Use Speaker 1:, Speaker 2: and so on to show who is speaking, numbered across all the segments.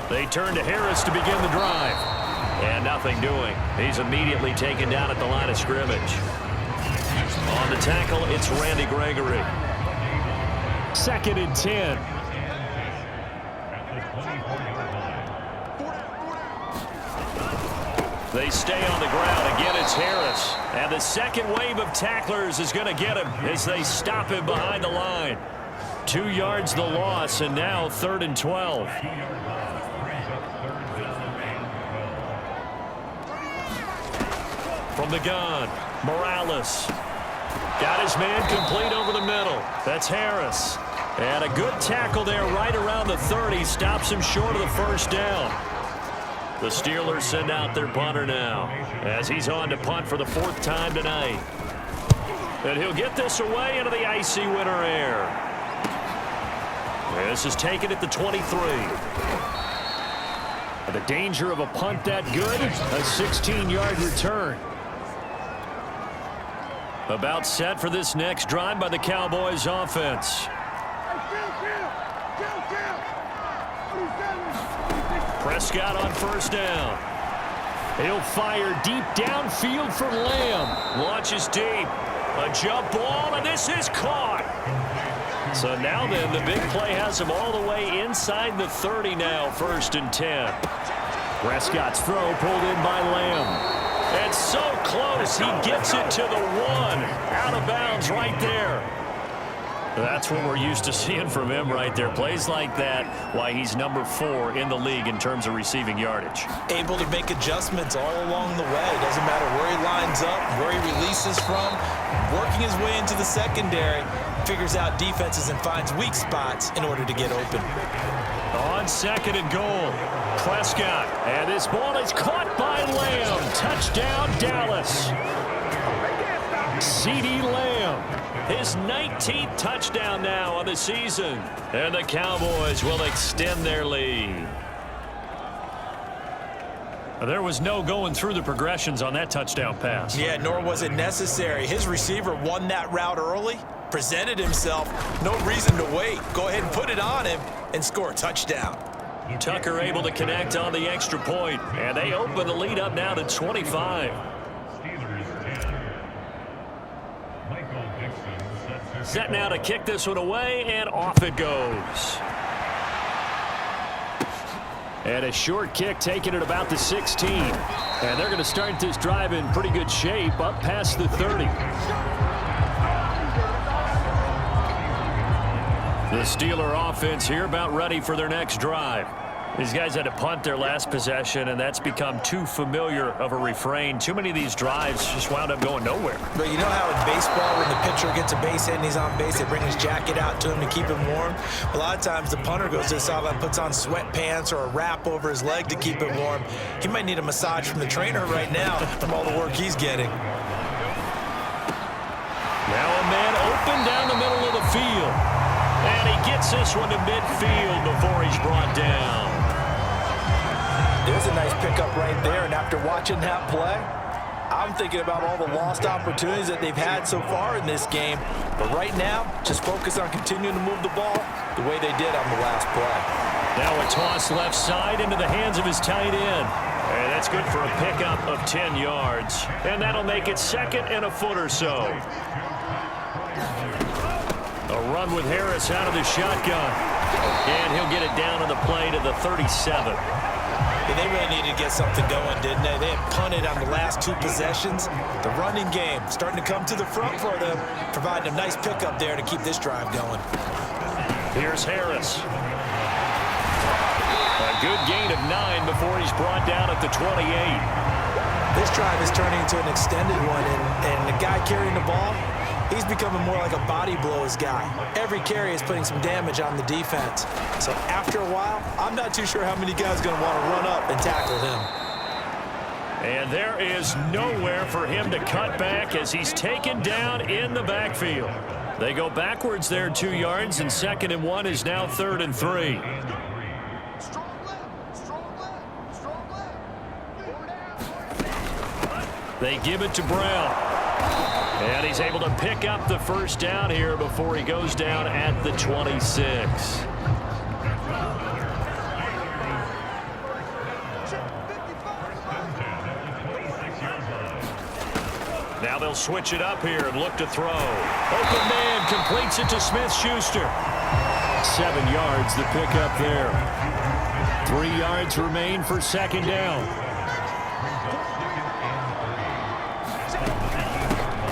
Speaker 1: They turn to Harris to begin the drive. And nothing doing. He's immediately taken down at the line of scrimmage. On the tackle, it's Randy Gregory. 2nd and 10. They stay on the ground. Again, it's Harris. And the second wave of tacklers is going to get him as they stop him behind the line. 2 yards the loss, and now 3rd and 12. From the gun, Morales. Got his man complete over the middle. That's Harris. And a good tackle there right around the 30. Stops him short of the first down. The Steelers send out their punter now as he's on to punt for the 4th time tonight. And he'll get this away into the icy winter air. This is taken at the 23. The danger of a punt that good, a 16-yard return. About set for this next drive by the Cowboys offense. Prescott on 1st down. He'll fire deep downfield for Lamb. Launches deep. A jump ball, and this is caught. So now then, the big play has him all the way inside the 30 now, 1st and 10. Prescott's throw pulled in by Lamb. It's so close, he gets it to the 1. Out of bounds right there. That's what we're used to seeing from him right there. Plays like that, why he's number 4 in the league in terms of receiving yardage.
Speaker 2: Able to make adjustments all along the way. Doesn't matter where he lines up, where he releases from. Working his way into the secondary, figures out defenses and finds weak spots in order to get open.
Speaker 1: On 2nd and goal, Prescott. And this ball is caught by Lamb. Touchdown, Dallas. CeeDee Lamb. His 19th touchdown now on the season. And the Cowboys will extend their lead. There was no going through the progressions on that touchdown pass.
Speaker 2: Yeah, nor was it necessary. His receiver won that route early, presented himself. No reason to wait. Go ahead and put it on him and score a touchdown.
Speaker 1: Tucker able to connect on the extra point. And they open the lead up now to 25. Set now to kick this one away, and off it goes. And a short kick taken at about the 16. And they're going to start this drive in pretty good shape up past the 30. The Steeler offense here about ready for their next drive. These guys had to punt their last possession, and that's become too familiar of a refrain. Too many of these drives just wound up going nowhere.
Speaker 2: But you know how in baseball, when the pitcher gets a base hit and he's on base, they bring his jacket out to him to keep him warm? A lot of times the punter goes this off and puts on sweatpants or a wrap over his leg to keep him warm. He might need a massage from the trainer right now from all the work he's getting.
Speaker 1: Now a man open down the middle of the field. And he gets this one to midfield before he's brought down.
Speaker 2: There's a nice pickup right there, and after watching that play, I'm thinking about all the lost opportunities that they've had so far in this game. But right now, just focus on continuing to move the ball the way they did on the last play.
Speaker 1: Now a toss left side into the hands of his tight end. And that's good for a pickup of 10 yards. And that'll make it 2nd and a foot or so. A run with Harris out of the shotgun. And he'll get it down on the play to the 37.
Speaker 2: Yeah, they really needed to get something going, didn't they? They had punted on the last 2 possessions. The running game starting to come to the front for them, providing a nice pickup there to keep this drive going.
Speaker 1: Here's Harris. A good gain of 9 before he's brought down at the 28.
Speaker 2: This drive is turning into an extended one, and the guy carrying the ball, he's becoming more like a body blows guy. Every carry is putting some damage on the defense. So after a while, I'm not too sure how many guys are going to want to run up and tackle him.
Speaker 1: And there is nowhere for him to cut back as he's taken down in the backfield. They go backwards there 2 yards, and 2nd and 1 is now 3rd and 3. They give it to Brown. And he's able to pick up the first down here before he goes down at the 26. they'll switch it up here and look to throw. Open man completes it to Smith-Schuster. 7 yards the pickup there. 3 yards remain for second down.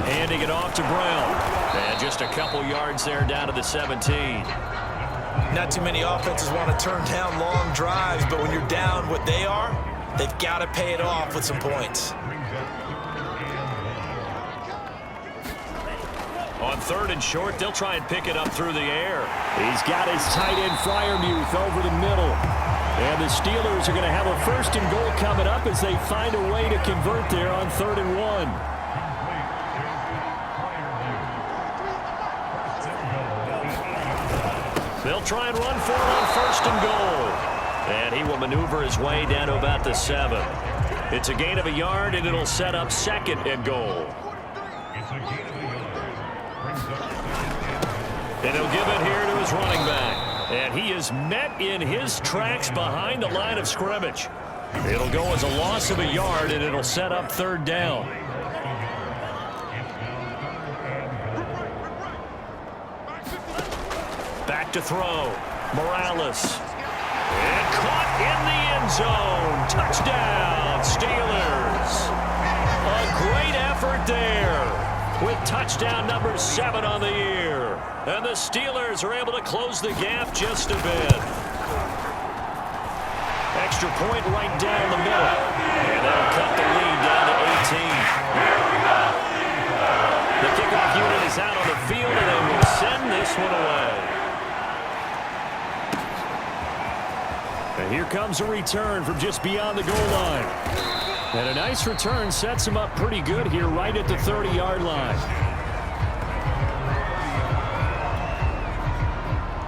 Speaker 1: Handing it off to Brown. And just a couple yards there down to the 17.
Speaker 2: Not too many offenses want to turn down long drives, but when you're down what they are, they've got to pay it off with some points.
Speaker 1: On 3rd and short, they'll try and pick it up through the air. He's got his tight end Freiermuth over the middle. And the Steelers are going to have a 1st and goal coming up as they find a way to convert there on 3rd and 1. They'll try and run for it on 1st and goal. And he will maneuver his way down to about the 7. It's a gain of a yard, and it'll set up 2nd and goal. And he'll give it here to his running back. And he is met in his tracks behind the line of scrimmage. It'll go as a loss of a yard, and it'll set up 3rd down. Back to throw. Morales. And caught in the end zone. Touchdown, Steelers. A great effort there with touchdown number 7 on the year. And the Steelers are able to close the gap just a bit. Extra point right down the middle. And that'll cut the lead down to 18. The kickoff unit is out on the field, and they will send this one away. And here comes a return from just beyond the goal line. And a nice return sets him up pretty good here right at the 30-yard line.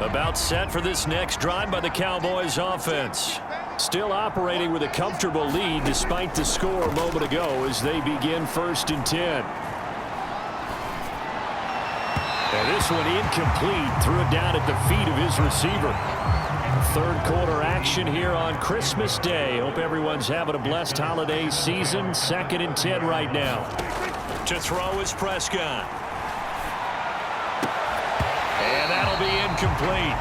Speaker 1: About set for this next drive by the Cowboys offense. Still operating with a comfortable lead despite the score a moment ago as they begin 1st and 10. And this one incomplete. Threw it down at the feet of his receiver. 3rd quarter action here on Christmas Day. Hope everyone's having a blessed holiday season. 2nd and 10 right now. To throw is Prescott. And that'll be incomplete.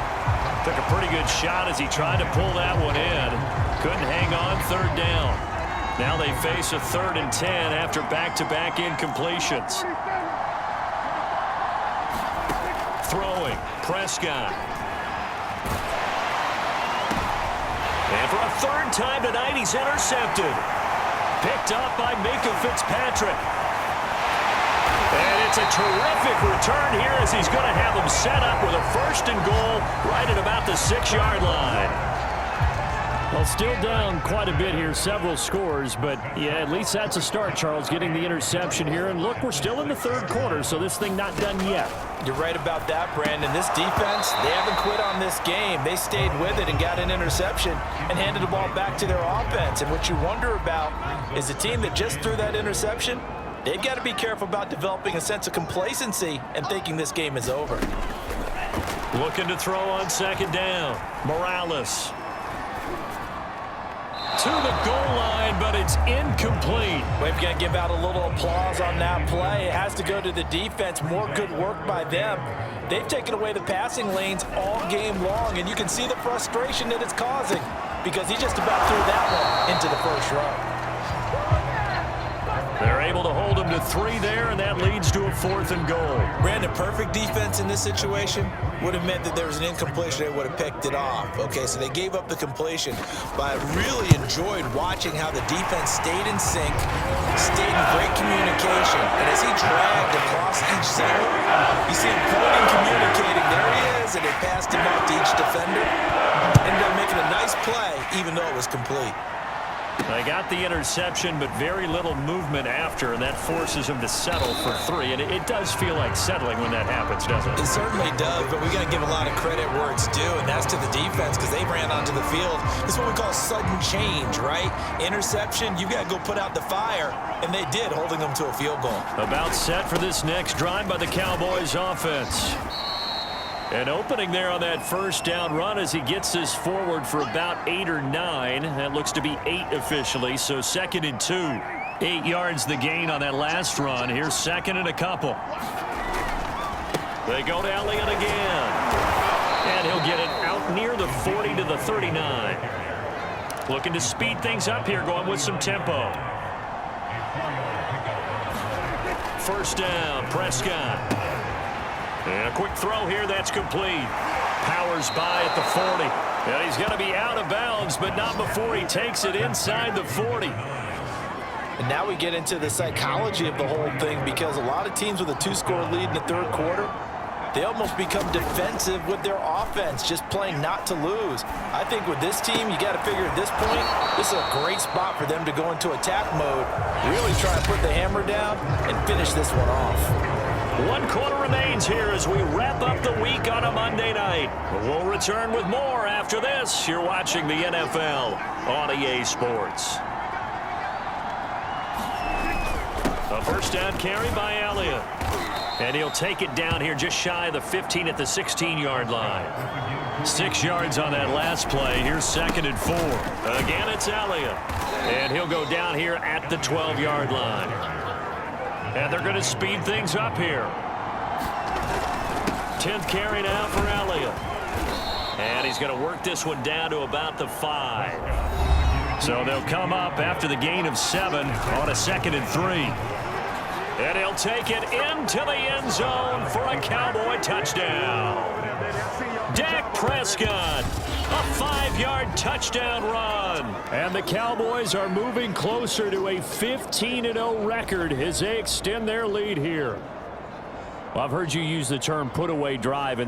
Speaker 1: Took a pretty good shot as he tried to pull that one in. Couldn't hang on 3rd down. Now they face a 3rd and 10 after back-to-back incompletions. Throwing, Prescott. And for a 3rd time tonight, he's intercepted. Picked up by Minkah Fitzpatrick. And it's a terrific return here as he's going to have them set up with a 1st and goal right at about the 6-yard line. Well, still down quite a bit here, several scores, but yeah, at least that's a start, Charles, getting the interception here. And look, we're still in the 3rd quarter, so this thing not done yet.
Speaker 2: You're right about that, Brandon. This defense, they haven't quit on this game. They stayed with it and got an interception and handed the ball back to their offense. And what you wonder about is the team that just threw that interception, they've got to be careful about developing a sense of complacency and thinking this game is over.
Speaker 1: Looking to throw on 2nd down. Morales. To the goal line, but it's incomplete.
Speaker 2: We've got to give out a little applause on that play. It has to go to the defense. More good work by them. They've taken away the passing lanes all game long, and you can see the frustration that it's causing because he just about threw that one into the 1st row.
Speaker 1: They're able to hold him to 3 there, and that leads to a 4th and goal.
Speaker 2: Brandon, perfect defense in this situation would have meant that there was an incompletion. They would have picked it off. Okay, so they gave up the completion, but I really enjoyed watching how the defense stayed in sync, stayed in great communication, and as he dragged across each center, you see him pointing, communicating. There he is, and they passed him off to each defender. Ended up making a nice play, even though it was complete.
Speaker 1: They got the interception, but very little movement after, and that forces him to settle for 3. And it does feel like settling when that happens, doesn't it?
Speaker 2: It certainly does, but we got to give a lot of credit where it's due, and that's to the defense because they ran onto the field. This is what we call sudden change, right? Interception, you got to go put out the fire, and they did, holding them to a field goal. About
Speaker 1: set for this next drive by the Cowboys offense. An opening there on that 1st down run as he gets this forward for about 8 or 9. That looks to be 8 officially, so 2nd and 2. 8 yards the gain on that last run. Here's second and a couple. They go to Elliott again. And he'll get it out near the 40 to the 39. Looking to speed things up here, going with some tempo. First down, Prescott. And a quick throw here, that's complete. Powers by at the 40. And he's going to be out of bounds, but not before he takes it inside the 40.
Speaker 2: And now we get into the psychology of the whole thing, because a lot of teams with a 2-score lead in the third quarter, they almost become defensive with their offense, just playing not to lose. I think with this team, you got to figure at this point, this is a great spot for them to go into attack mode, really try to put the hammer down and finish this one off.
Speaker 1: 1 quarter remains here as we wrap up the week on a Monday night. We'll return with more after this. You're watching the NFL on EA Sports. A first down carry by Elliott. And he'll take it down here just shy of the 15 at the 16-yard line. 6 yards on that last play. Here's second and 4. Again, it's Elliott. And he'll go down here at the 12-yard line. And they're going to speed things up here. 10th carry now for Elliott. And he's going to work this one down to about the 5. So they'll come up after the gain of 7 on a 2nd and 3. And he'll take it into the end zone for a Cowboy touchdown. Dak Prescott, a 5-yard touchdown run. And the Cowboys are moving closer to a 15-0 record as they extend their lead here. Well, I've heard you use the term put-away drive, and